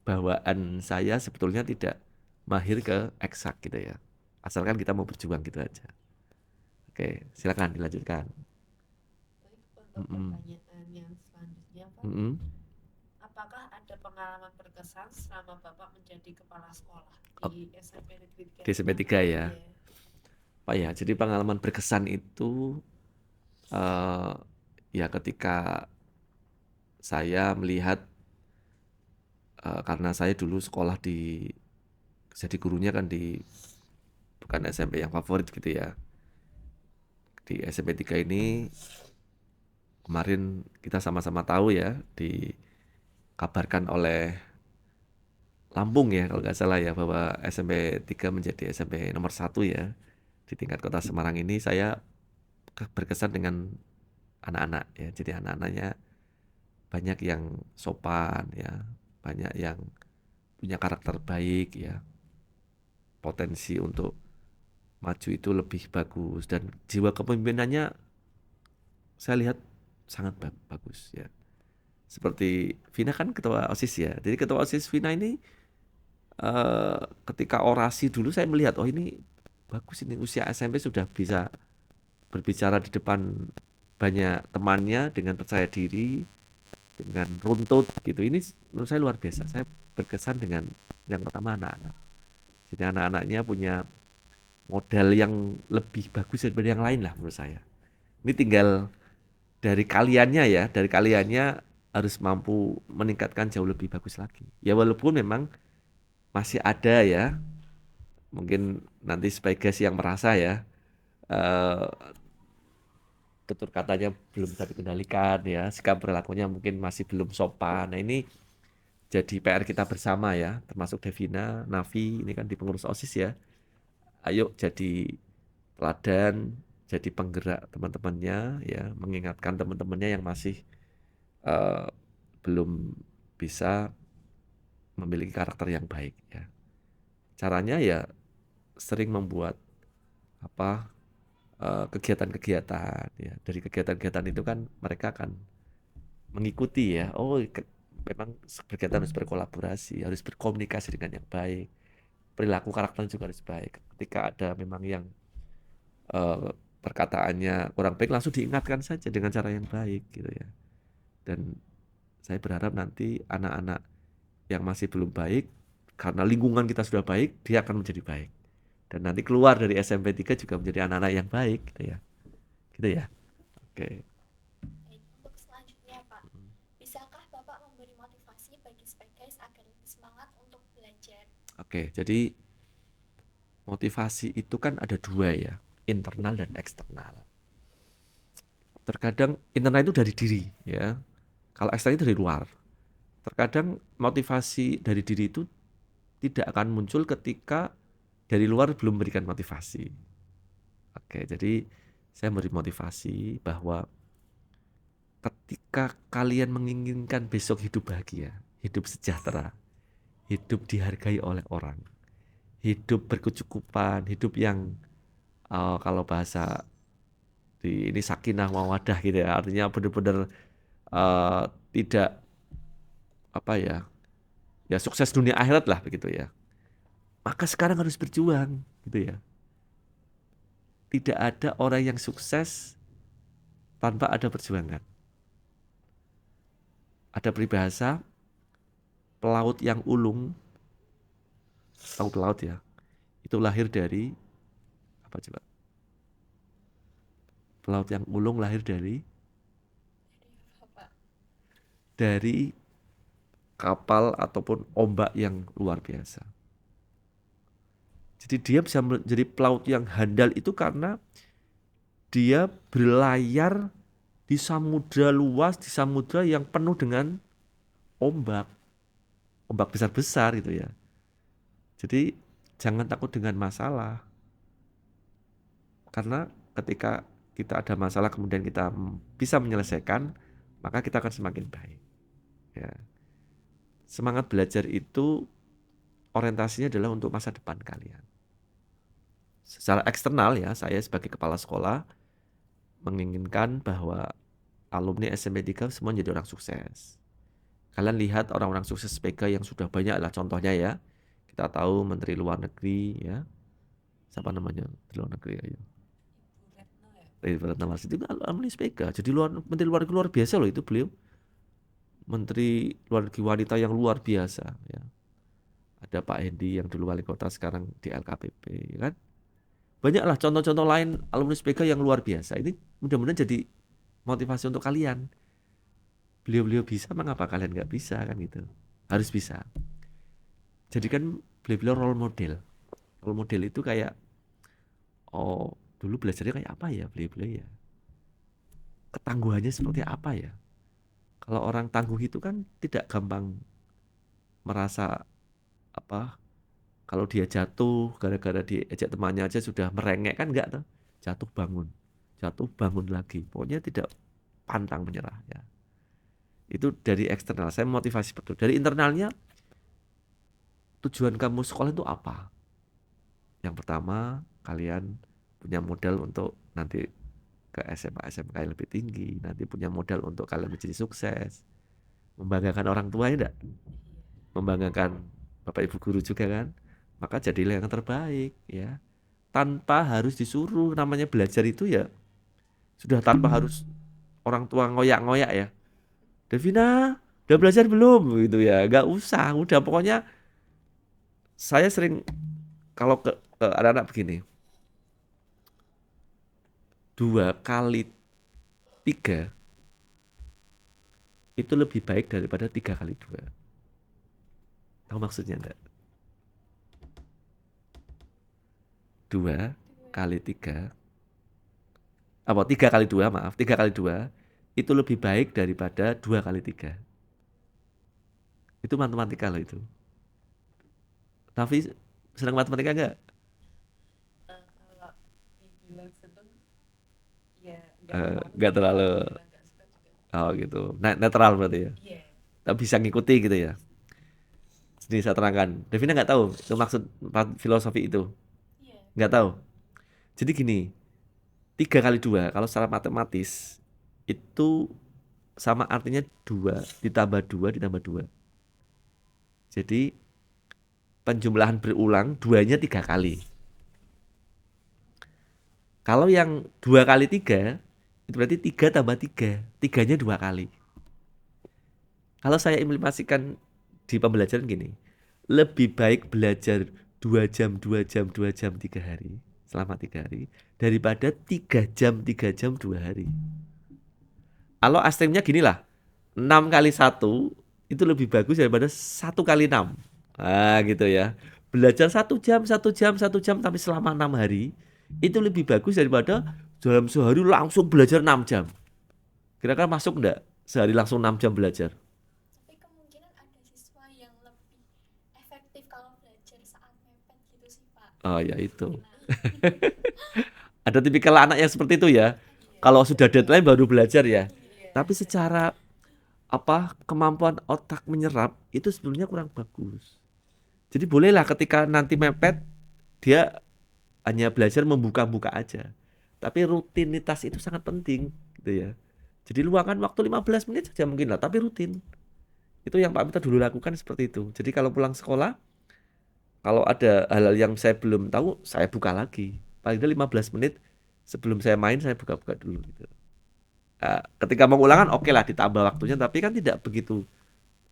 bawaan saya sebetulnya tidak mahir ke eksak gitu ya. Asalkan kita mau berjuang gitu aja. Oke, silakan dilanjutkan. Baik, untuk pertanyaan yang selanjutnya, Pak. Apakah ada pengalaman berkesan selama Bapak menjadi kepala sekolah di SMP Negeri 3? Di SMP 3 ya. Pak ya, jadi pengalaman berkesan itu ya ketika saya melihat karena saya dulu sekolah jadi gurunya kan bukan SMP yang favorit gitu ya. Di SMP 3 ini kemarin kita sama-sama tahu ya, dikabarkan oleh Lampung ya kalau nggak salah ya, bahwa SMP 3 menjadi SMP nomor 1 ya di tingkat kota Semarang ini. Saya berkesan dengan anak-anak ya, jadi anak-anaknya banyak yang sopan ya, banyak yang punya karakter baik ya, potensi untuk maju itu lebih bagus, dan jiwa kepemimpinannya saya lihat sangat bagus ya. Seperti Vina kan ketua OSIS ya, jadi ketua OSIS Vina ini ketika orasi dulu saya melihat, oh ini bagus, ini usia SMP sudah bisa berbicara di depan banyak temannya dengan percaya diri, dengan runtut gitu. Ini menurut saya luar biasa. Saya berkesan dengan yang pertama anak-anak. Jadi anak-anaknya punya modal yang lebih bagus daripada yang lain lah menurut saya. Ini tinggal dari kaliannya ya, dari kaliannya harus mampu meningkatkan jauh lebih bagus lagi. Ya walaupun memang masih ada ya, mungkin nanti Spygas yang merasa ya, tutur katanya belum bisa dikendalikan ya, sikap perilakunya mungkin masih belum sopan. Nah ini jadi PR kita bersama ya, termasuk Devina, Nafi, ini kan di pengurus OSIS ya. Ayo jadi teladan, jadi penggerak teman-temannya ya, mengingatkan teman-temannya yang masih belum bisa memiliki karakter yang baik ya. Caranya ya sering membuat kegiatan-kegiatan ya. Dari kegiatan-kegiatan itu kan mereka akan mengikuti ya. Oh, memang berkegiatan harus berkolaborasi, harus berkomunikasi dengan yang baik. Perilaku karakter juga harus baik. Ketika ada memang yang perkataannya kurang baik, langsung diingatkan saja dengan cara yang baik gitu ya. Dan saya berharap nanti anak-anak yang masih belum baik, karena lingkungan kita sudah baik, dia akan menjadi baik. Dan nanti keluar dari SMP 3 juga menjadi anak-anak yang baik gitu ya. Gitu ya. Oke. Untuk selanjutnya Pak, bisakah Bapak memberi motivasi bagi Spygas agar lebih semangat untuk belajar? Oke, jadi motivasi itu kan ada 2 ya, internal dan eksternal. Terkadang internal itu dari diri ya, kalau eksternal itu dari luar. Terkadang motivasi dari diri itu tidak akan muncul ketika dari luar belum memberikan motivasi. Oke, jadi saya memberi motivasi bahwa ketika kalian menginginkan besok hidup bahagia, hidup sejahtera, hidup dihargai oleh orang, hidup berkecukupan, hidup yang kalau bahasa ini sakinah mawadah gitu ya, artinya benar-benar tidak ya sukses dunia akhirat lah begitu ya. maka sekarang harus berjuang gitu ya. Tidak ada orang yang sukses tanpa ada perjuangan. Ada peribahasa pelaut yang ulung, tahu pelaut ya, itu lahir dari apa coba? Pelaut yang ulung lahir dari kapal ataupun ombak yang luar biasa. Jadi dia bisa menjadi pelaut yang handal itu karena dia berlayar di samudra luas, di samudra yang penuh dengan ombak besar-besar gitu ya. Jadi jangan takut dengan masalah. Karena ketika kita ada masalah kemudian kita bisa menyelesaikan, maka kita akan semakin baik. Ya. Semangat belajar itu orientasinya adalah untuk masa depan kalian. Secara eksternal ya, saya sebagai kepala sekolah menginginkan bahwa alumni SMP 3 semua jadi orang sukses. Kalian lihat orang-orang sukses SPK yang sudah banyak lah contohnya ya. Kita tahu Menteri Luar Negeri ya. Siapa namanya? Menteri Luar Negeri ayo. Retno ya. Retno Marsudi itu alumni SPK. Jadi Menteri Luar Negeri luar biasa loh itu beliau. Menteri Luar Negeri wanita yang luar biasa ya. Ada Pak Hendi yang dulu wali kota sekarang di LKPP ya kan. Banyaklah contoh-contoh lain alumni SPK yang luar biasa. Ini mudah-mudahan jadi motivasi untuk kalian. Beliau-beliau bisa, mengapa kalian nggak bisa kan gitu? Harus bisa. Jadi kan beliau-beliau role model. Role model itu kayak, oh dulu belajarnya kayak apa ya beliau-beliau ya? Ketangguhannya seperti apa ya? Kalau orang tangguh itu kan tidak gampang merasa apa? Kalau dia jatuh gara-gara diejek temannya aja sudah merengek kan enggak tuh. Jatuh bangun lagi. Pokoknya tidak pantang menyerah ya. Itu dari eksternal. Saya motivasi betul. Dari internalnya tujuan kamu sekolah itu apa? Yang pertama, kalian punya modal untuk nanti ke SMA SMK yang lebih tinggi, nanti punya modal untuk kalian menjadi sukses. Membanggakan orang tua ya enggak? Membanggakan Bapak Ibu guru juga kan? Maka jadilah yang terbaik ya. Tanpa harus disuruh, namanya belajar itu ya sudah tanpa harus orang tua ngoyak-ngoyak ya. Devina, udah belajar belum? Gitu ya, nggak usah. Udah pokoknya saya sering kalau ke anak-anak begini, 2 kali 3 itu lebih baik daripada 3 kali 2. Tahu maksudnya enggak? 2 kali 3 apa 3 kali 2 maaf 3 kali 2 itu lebih baik daripada 2 kali 3. Itu matematika loh itu. Tapi senang matematika enggak? Kalau dibilang seneng ya Enggak terlalu. dibilang nggak suka juga. Oh gitu. Netral berarti ya. Iya. Tapi bisa ngikuti gitu ya. Jadi saya terangkan. Devina nggak tahu itu maksud filosofi itu. Iya. Nggak tahu. Jadi gini, 3 kali 2 kalau secara matematis itu sama artinya 2 ditambah 2 ditambah 2. Jadi penjumlahan berulang 2-nya 3 kali. Kalau yang 2 kali 3 itu berarti 3 tambah 3. 3-nya 2 kali. Kalau saya implementasikan di pembelajaran gini, lebih baik belajar 2 jam, 2 jam, 2 jam 3 hari selama 3 hari daripada 3 jam 2 hari. Kalau ekstrimnya gini lah, 6 kali 1 itu lebih bagus daripada 1 kali 6. Nah gitu ya. Belajar 1 jam, 1 jam, 1 jam tapi selama 6 hari itu lebih bagus daripada dalam sehari langsung belajar 6 jam. Kira-kira masuk enggak sehari langsung 6 jam belajar? Tapi kemungkinan ada siswa yang lebih efektif kalau belajar saat mepet gitu sih, Pak. Oh ya itu. Ada tipikal anak yang seperti itu ya. Kalau sudah deadline baru belajar ya. Tapi secara kemampuan otak menyerap itu sebenarnya kurang bagus. Jadi bolehlah ketika nanti mepet dia hanya belajar membuka-buka aja. Tapi rutinitas itu sangat penting gitu ya. Jadi luangkan waktu 15 menit saja mungkin lah, tapi rutin. Itu yang Pak Mita dulu lakukan seperti itu. Jadi kalau pulang sekolah kalau ada hal-hal yang saya belum tahu, saya buka lagi. Paling tidak 15 menit sebelum saya main, saya buka-buka dulu gitu. Ketika mengulangan, oke lah ditambah waktunya, tapi kan tidak begitu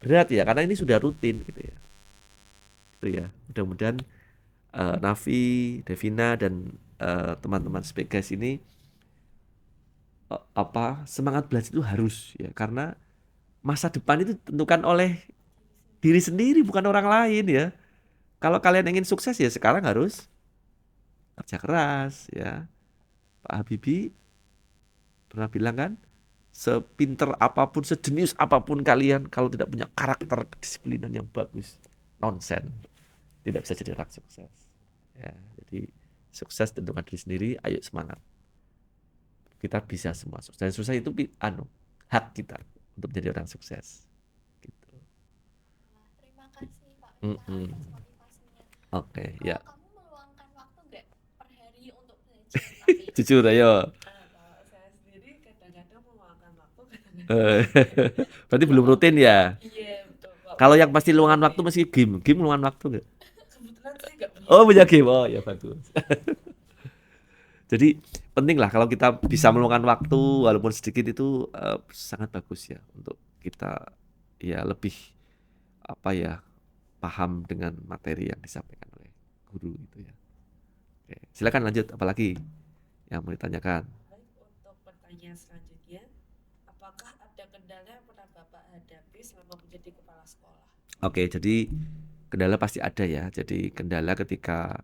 berat ya, karena ini sudah rutin gitu ya. Itu ya. Mudah-mudahan Nafi, Devina, dan teman-teman Spegas ini semangat belajar itu harus ya, karena masa depan itu ditentukan oleh diri sendiri, bukan orang lain ya. Kalau kalian ingin sukses ya sekarang harus kerja keras ya. Pak Habibie pernah bilang kan, sepinter apapun, sejenius apapun kalian, kalau tidak punya karakter kedisiplinan yang bagus, nonsen, tidak bisa jadi orang sukses. Ya, jadi sukses tentukan diri sendiri, ayo semangat. Kita bisa semua sukses. Dan sukses itu hak kita untuk menjadi orang sukses. Gitu. Nah, terima kasih Pak Miftah Mm-mm. atas motivasinya. Oke, ya. Kalau kamu meluangkan waktu nggak per hari untuk belajar, tapi Jujur ayo. Kalau saya sendiri kadang-kadang meluangkan waktu, kadang-kadang Berarti belum rutin ya. iya betul Pak. Kalau yang pasti luangan waktu masih game luangan waktu nggak? Kebetulan saya nggak punya. Oh, punya game. Oh ya bagus. Jadi penting lah kalau kita bisa meluangkan waktu walaupun sedikit itu sangat bagus ya untuk kita ya lebih paham dengan materi yang disampaikan oleh guru itu ya. Oke, silakan lanjut apalagi yang mau ditanyakan. Baik, untuk pertanyaan selanjutnya, apakah ada kendala yang pernah Bapak hadapi selama menjadi kepala sekolah? Oke, jadi kendala pasti ada ya. Jadi kendala ketika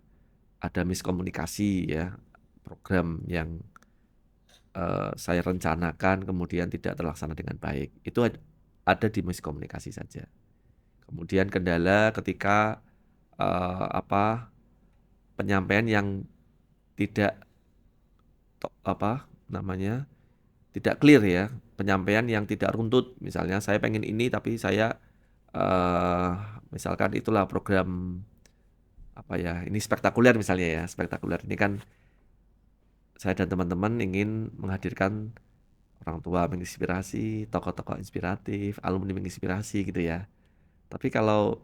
ada miskomunikasi ya, program yang saya rencanakan kemudian tidak terlaksana dengan baik. Itu ada di miskomunikasi saja. Kemudian kendala ketika penyampaian yang tidak tidak clear ya, penyampaian yang tidak runtut. Misalnya saya pengen ini tapi saya misalkan itulah program ini spektakuler misalnya ya, spektakuler ini kan saya dan teman-teman ingin menghadirkan orang tua menginspirasi, tokoh-tokoh inspiratif, alumni menginspirasi gitu ya. Tapi kalau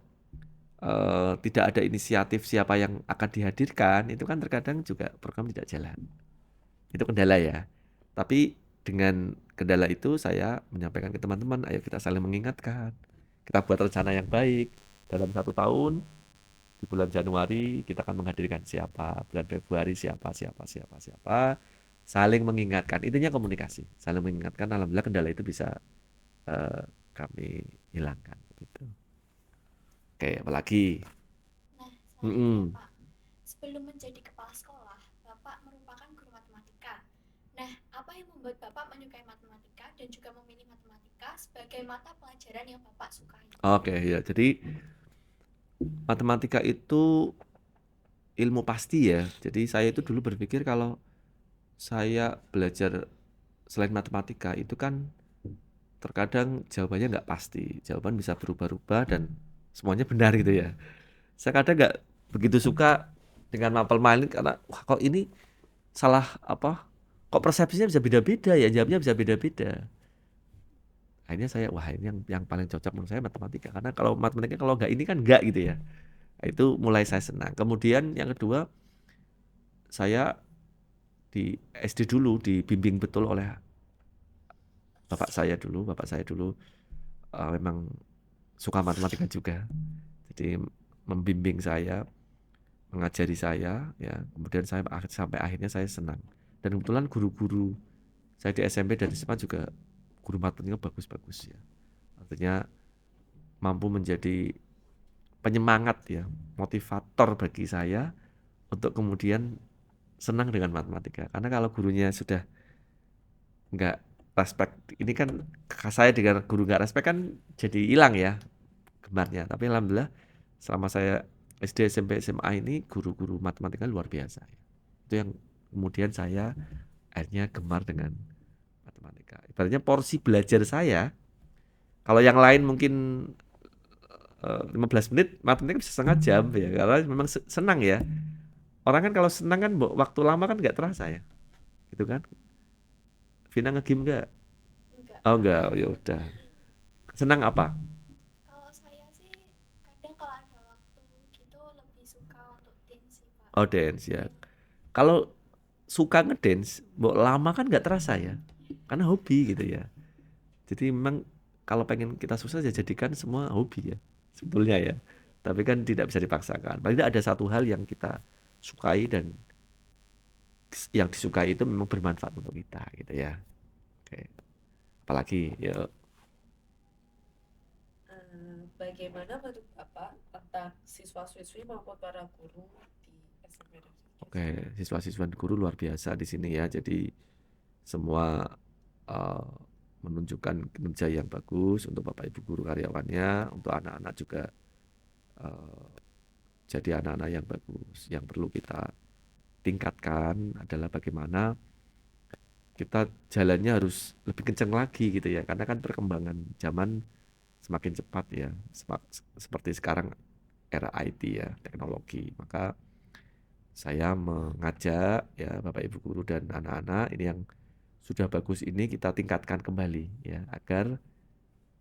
tidak ada inisiatif siapa yang akan dihadirkan, itu kan terkadang juga program tidak jalan. Itu kendala ya. Tapi dengan kendala itu saya menyampaikan ke teman-teman, ayo kita saling mengingatkan. Kita buat rencana yang baik. Dalam 1 tahun, di bulan Januari kita akan menghadirkan siapa, bulan Februari siapa. Saling mengingatkan, intinya komunikasi. Saling mengingatkan, alhamdulillah kendala itu bisa kami hilangkan. Gitu. Oke, apalagi? nah selanjutnya Mm-mm. Pak, sebelum menjadi kepala sekolah, Bapak merupakan guru matematika. Nah, apa yang membuat Bapak menyukai matematika dan juga memilih matematika sebagai mata pelajaran yang Bapak sukai? Oke, ya. Jadi matematika itu ilmu pasti ya. Jadi saya itu dulu berpikir kalau saya belajar selain matematika itu kan terkadang jawabannya nggak pasti. Jawaban bisa berubah-ubah dan semuanya benar gitu ya. Saya kadang nggak begitu suka dengan mapel main karena wah kok ini salah kok persepsinya bisa beda-beda ya, jawabnya bisa beda-beda. Akhirnya saya wah ini yang paling cocok menurut saya matematika karena kalau matematika kalau nggak ini kan nggak gitu ya. Itu mulai saya senang. Kemudian yang kedua saya di SD dulu dibimbing betul oleh bapak saya dulu memang suka matematika juga. Jadi membimbing saya, mengajari saya ya. Kemudian saya sampai akhirnya saya senang. Dan kebetulan guru-guru saya di SMP dan SMA juga guru matematika bagus-bagus ya. Artinya mampu menjadi penyemangat ya, motivator bagi saya untuk kemudian senang dengan matematika. Karena kalau gurunya sudah nggak respect, ini kan saya dengan guru nggak respect kan jadi hilang ya gemarnya. Tapi alhamdulillah selama saya SD, SMP, SMA ini guru-guru matematika luar biasa. Itu yang kemudian saya akhirnya gemar dengan matematika. Ibaratnya porsi belajar saya, kalau yang lain mungkin 15 menit, matematika bisa setengah jam ya, karena memang senang ya. Orang kan kalau senang kan waktu lama kan nggak terasa ya, gitu kan? Vina nge-game nggak? Enggak. Oh nggak, oh, ya udah. Senang apa? Kalau saya sih kadang kalau ada waktu gitu lebih suka Oh, dance ya. Kalau suka ngedance, mbok lama kan nggak terasa ya. Karena hobi gitu ya. Jadi memang kalau pengen kita sukses ya jadikan semua hobi ya. Sebetulnya ya. Tapi kan tidak bisa dipaksakan. Paling tidak ada satu hal yang kita sukai dan yang disukai itu memang bermanfaat untuk kita gitu ya. Oke. Apalagi ya. Bagaimana menurut Bapak tentang siswa-siswi maupun para guru di SMP Negeri 3 Oke, Semarang? siswa-siswa guru luar biasa di sini ya. Jadi semua eh, menunjukkan kinerja yang bagus untuk Bapak Ibu guru karyawannya, untuk anak-anak juga eh, jadi anak-anak yang bagus. Yang perlu kita tingkatkan adalah bagaimana kita jalannya harus lebih kencang lagi gitu ya. Karena kan perkembangan zaman semakin cepat ya. Seperti sekarang era IT ya, teknologi. Maka saya mengajak ya Bapak Ibu guru dan anak-anak ini yang sudah bagus ini kita tingkatkan kembali ya agar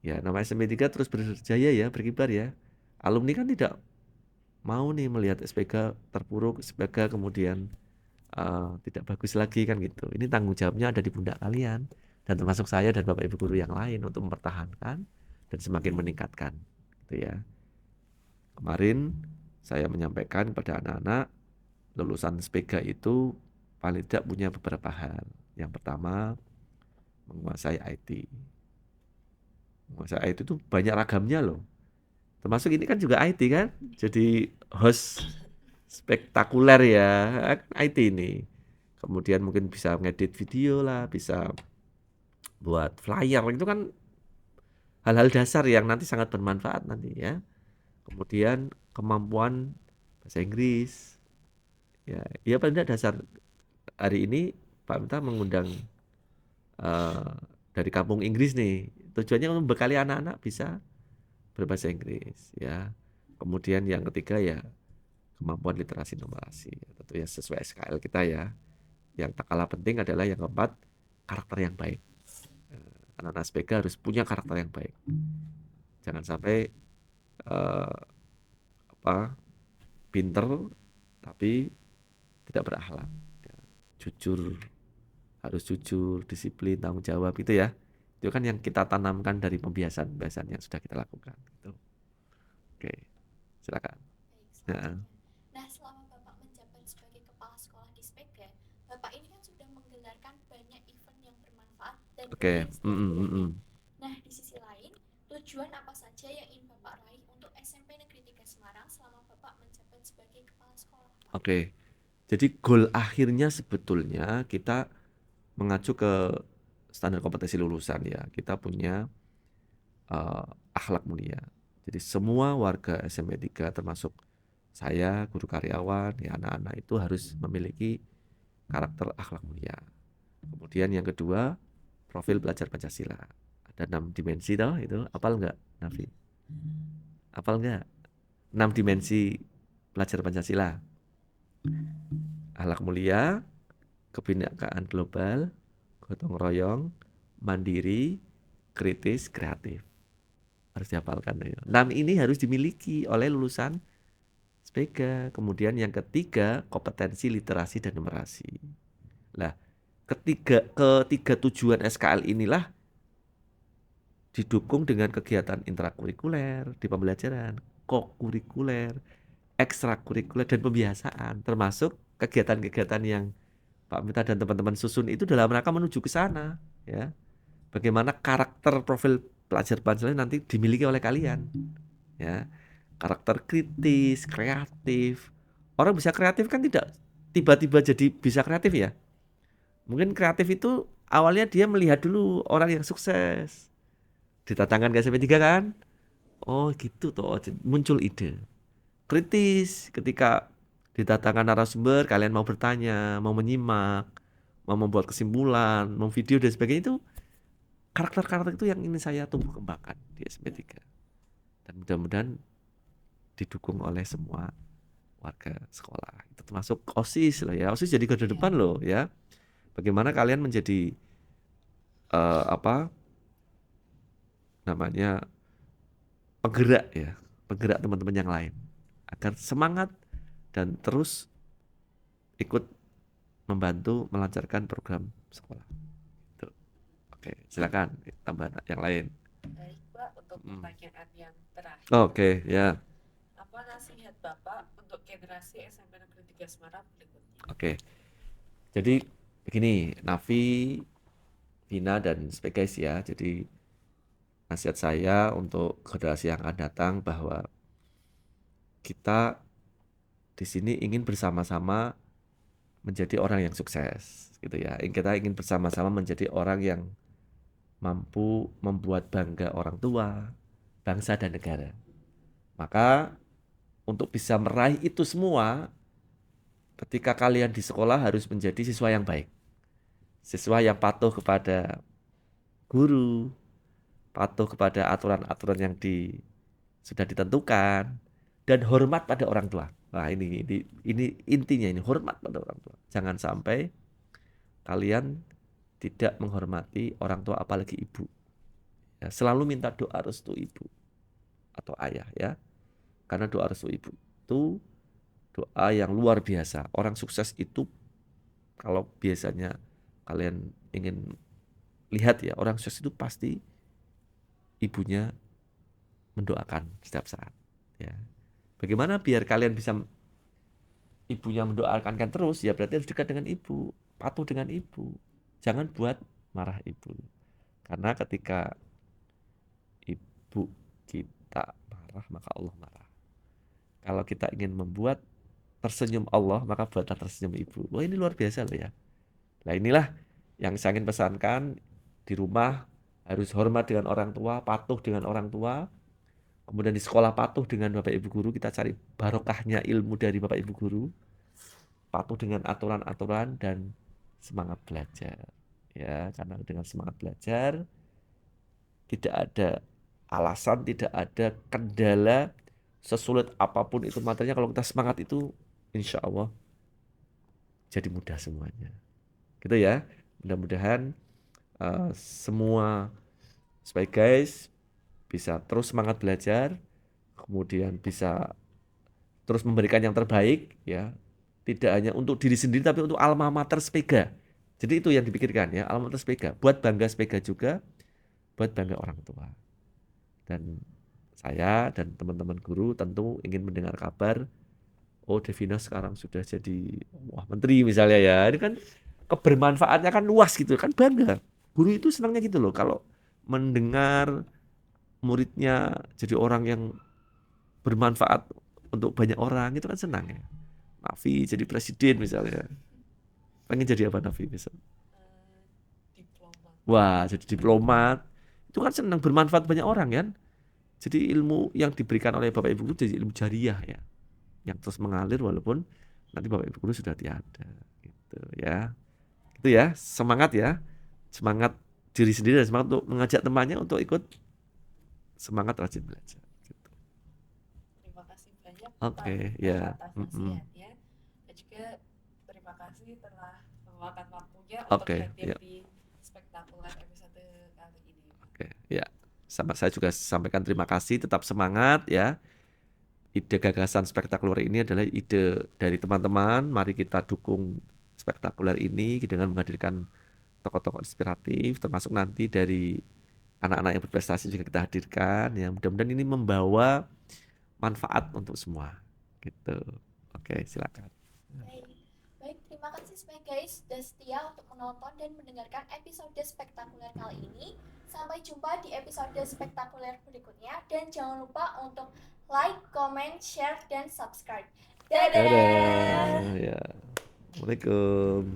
ya nama SMP 3 terus berjaya ya, berkibar ya. Alumni kan tidak mau nih melihat SPK terpuruk, SPK kemudian tidak bagus lagi kan gitu. Ini tanggung jawabnya ada di pundak kalian dan termasuk saya dan Bapak Ibu guru yang lain untuk mempertahankan dan semakin meningkatkan gitu ya. Kemarin saya menyampaikan kepada anak-anak lulusan SPK itu paling tidak punya beberapa hal. Yang pertama, menguasai IT. Menguasai IT itu banyak ragamnya loh. Termasuk ini kan juga IT kan. Jadi host spektakuler ya, IT ini. Kemudian mungkin bisa ngedit video lah, bisa buat flyer. Itu kan hal-hal dasar yang nanti sangat bermanfaat nanti ya. Kemudian kemampuan bahasa Inggris. Ya paling tidak dasar. Hari ini Pak Minta mengundang eh, dari kampung Inggris nih. Tujuannya untuk membekali anak-anak bisa berbahasa Inggris ya. Kemudian yang ketiga ya kemampuan literasi numerasi. Tentu ya sesuai SKL kita ya. Yang tak kalah penting adalah yang keempat karakter yang baik. Anak-anak SPK harus punya karakter yang baik. Jangan sampai eh, apa pinter tapi tidak berakhlak. Ya, jujur, harus jujur, disiplin, tanggung jawab gitu ya. Itu kan yang kita tanamkan dari pembiasan-pembiasan yang sudah kita lakukan. Gitu. Oke, silakan. Baik, Nah, selanjutnya. Nah, selama Bapak menjabat sebagai kepala sekolah di SPG, Bapak ini kan sudah menggelarkan banyak event yang bermanfaat dan oke. berinspirasi. Nah, di sisi lain, tujuan apa saja yang ingin Bapak raih untuk SMP Negeri 3 Semarang selama Bapak menjabat sebagai kepala sekolah? Oke. Jadi goal akhirnya sebetulnya kita mengacu ke standar kompetensi lulusan ya. Kita punya akhlak mulia. Jadi semua warga SMP 3 termasuk saya, guru karyawan, ya anak-anak itu harus memiliki karakter akhlak mulia. Kemudian yang kedua, profil belajar Pancasila. Ada 6 dimensi toh itu. Hafal nggak, Nafi? Hafal nggak? 6 dimensi belajar Pancasila. Akhlak mulia, kebinekaan global, gotong royong, mandiri, kritis, kreatif. Harus dihafalkan. 6 ini harus dimiliki oleh lulusan SPG. Kemudian yang ketiga, kompetensi literasi dan numerasi. Nah, ketiga tujuan SKL inilah didukung dengan kegiatan intrakurikuler di pembelajaran, kokurikuler, ekstrakurikuler dan pembiasaan, termasuk kegiatan-kegiatan yang Pak Mita dan teman-teman susun itu dalam rangka menuju ke sana, ya. Bagaimana karakter profil pelajar Pancasila nanti dimiliki oleh kalian, ya. Karakter kritis, kreatif. Orang bisa kreatif kan tidak tiba-tiba jadi bisa kreatif ya. Mungkin kreatif itu awalnya dia melihat dulu orang yang sukses. Ditatangkan ke SMP 3 kan? Oh gitu toh, muncul ide. Kritis ketika didatangkan narasumber, kalian mau bertanya, mau menyimak, mau membuat kesimpulan, mau video dan sebagainya itu karakter-karakter itu yang ingin saya tumbuh kembangkan di SMP 3. Dan mudah-mudahan didukung oleh semua warga sekolah. Itu termasuk OSIS loh ya. OSIS jadi garda depan loh ya. Bagaimana kalian menjadi apa namanya penggerak ya, penggerak teman-teman yang lain agar semangat dan terus ikut membantu melancarkan program sekolah. Tuh. Oke, silakan tambah yang lain. Baik, Pak, untuk Mm. pertanyaan yang terakhir. Oke, ya. Apa nasihat Bapak untuk generasi SMP Negeri 3 Semarang berikutnya? Oke. Jadi begini, Nafi, Vina dan Spekeis ya. Jadi nasihat saya untuk generasi yang akan datang bahwa kita di sini ingin bersama-sama menjadi orang yang sukses gitu ya. Kita ingin bersama-sama menjadi orang yang mampu membuat bangga orang tua, bangsa dan negara. Maka untuk bisa meraih itu semua, ketika kalian di sekolah harus menjadi siswa yang baik. Siswa yang patuh kepada guru, patuh kepada aturan-aturan yang sudah ditentukan, dan hormat pada orang tua. Nah, ini intinya, ini hormat pada orang tua. Jangan sampai kalian tidak menghormati orang tua, apalagi ibu. Ya, selalu minta doa restu ibu atau ayah ya. Karena doa restu ibu itu doa yang luar biasa. Orang sukses itu, kalau biasanya kalian ingin lihat ya, orang sukses itu pasti ibunya mendoakan setiap saat ya. Bagaimana biar kalian bisa ibunya mendoakan kan terus, ya berarti harus dekat dengan ibu, patuh dengan ibu. Jangan buat marah ibu. Karena ketika ibu kita marah, maka Allah marah. Kalau kita ingin membuat tersenyum Allah, maka buatlah tersenyum ibu. Wah, ini luar biasa loh ya. Nah, inilah yang saya ingin pesankan. Di rumah harus hormat dengan orang tua, patuh dengan orang tua. Kemudian di sekolah patuh dengan Bapak Ibu Guru, kita cari barokahnya ilmu dari Bapak Ibu Guru. Patuh dengan aturan-aturan dan semangat belajar. Ya, karena dengan semangat belajar tidak ada alasan, tidak ada kendala, sesulit apapun itu materinya, kalau kita semangat itu insya Allah jadi mudah semuanya. Gitu ya. Mudah-mudahan semua supaya guys bisa terus semangat belajar, kemudian bisa terus memberikan yang terbaik ya. Tidak hanya untuk diri sendiri tapi untuk alma mater Spega. Jadi itu yang dipikirkan ya, alma mater Spega. Buat bangga Spega juga, buat bangga orang tua. Dan saya dan teman-teman guru tentu ingin mendengar kabar, oh Devina sekarang sudah jadi menteri misalnya ya. Ini kan kebermanfaatnya kan luas gitu kan, bangga. Guru itu senangnya gitu loh, kalau mendengar muridnya jadi orang yang bermanfaat untuk banyak orang, itu kan senang ya. Nafi jadi presiden misalnya. Pengen jadi apa Nafi misal? Diplomat. Wah, jadi diplomat. Itu kan senang, bermanfaat banyak orang kan. Jadi ilmu yang diberikan oleh Bapak Ibu Guru jadi ilmu jariah ya. Yang terus mengalir walaupun nanti Bapak Ibu Guru sudah tiada. Gitu ya. Itu ya, semangat ya. Semangat diri sendiri dan semangat untuk mengajak temannya untuk ikut semangat rajin belajar. Gitu. Terima kasih banyak Oke, Pak ya. atas nasihatnya. Dan juga terima kasih telah meluangkan waktunya untuk Oke, hadir ya. di spektakuler episode kali ini. Oke, ya. Sama saya juga sampaikan terima kasih, tetap semangat ya. Ide gagasan spektakuler ini adalah ide dari teman-teman. Mari kita dukung spektakuler ini dengan menghadirkan tokoh-tokoh inspiratif, termasuk nanti dari anak-anak yang berprestasi juga kita hadirkan. Ya, mudah-mudahan ini membawa manfaat untuk semua. Gitu. Oke, silakan. Baik, terima kasih guys sudah setia untuk menonton dan mendengarkan episode spektakuler kali ini. Sampai jumpa di episode spektakuler berikutnya dan jangan lupa untuk like, comment, share, dan subscribe. Dadah! Dadah. Ya. Assalamualaikum.